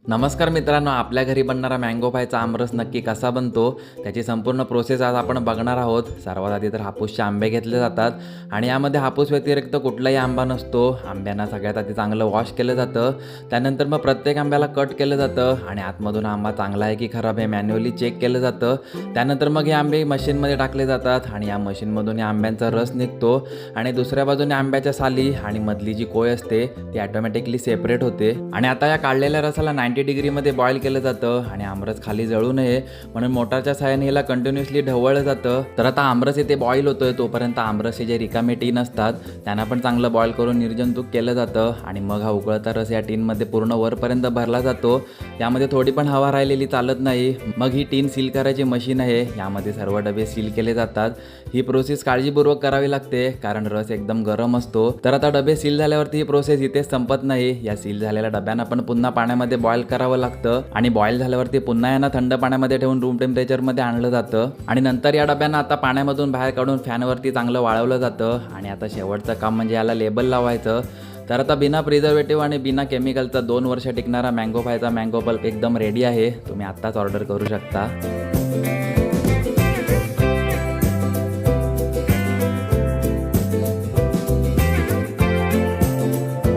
नमस्कार मित्रांनो, आपल्या घरी बनणारा मँगो पायचा आमरस नक्की कसा बनतो त्याची संपूर्ण प्रोसेस आज आपण बघणार आहोत. सर्वात आधी तर हापूसचे आंबे घेतले जातात आणि यामध्ये हापूस व्यतिरिक्त कुठलाही आंबा नसतो. आंब्यांना सगळ्यात आधी चांगलं वॉश केलं जातं. त्यानंतर मग प्रत्येक आंब्याला कट केलं जातं आणि आतमधून आंबा चांगला आहे की खराब आहे मॅन्युअली चेक केलं जातं. त्यानंतर मग हे आंबे मशीनमध्ये टाकले जातात आणि या मशीनमधून या आंब्यांचा रस निघतो आणि दुसऱ्या बाजूने आंब्याच्या साली आणि मधली जी कोय असते ती ऑटोमॅटिकली सेपरेट होते. आणि आता या काढलेल्या रसाला 90 डिग्रीमध्ये बॉईल केलं जातं आणि आमरस खाली जळू नये म्हणून मोटारच्या साहाय्याने याला कंटिन्युअसली ढवळलं जातं. तर आता आमरस इथे बॉईल होतोय तोपर्यंत आमरसचे जे रिकामे टीन असतात त्यांना पण चांगलं बॉईल करून निर्जंतुक केलं जातं आणि मग हा उकळता रस या टीनमध्ये पूर्ण वरपर्यंत भरला जातो. यामध्ये थोडी पण हवा राहिलेली चालत नाही. मग ही टीन सील करायची मशीन आहे, यामध्ये सर्व डबे सील केले जातात. ही प्रोसेस काळजीपूर्वक करावी लागते कारण रस एकदम गरम असतो. तर आता डबे सील झाल्यावरती ही प्रोसेस इथेच संपत नाही. या सील झालेल्या डब्यांना पण पुन्हा पाण्यामध्ये बॉईल करावं लागतं आणि बॉईल झाल्यावरती पुन्हा यांना थंड पाण्यामध्ये ठेवून रूम टेम्परेचरमध्ये आणलं जातं आणि नंतर या डब्यांना आता पाण्यामधून बाहेर काढून फॅनवरती चांगलं वाळवलं जातं. आणि आता शेवटचं काम म्हणजे याला लेबल लावायचं. तर आता बिना प्रिझर्वेटिव्ह आणि बिना केमिकलचा 2 वर्ष टिकणारा मँगो पायचा मँगो पल्प एकदम रेडी आहे. तुम्ही आत्ताच ऑर्डर करू शकता.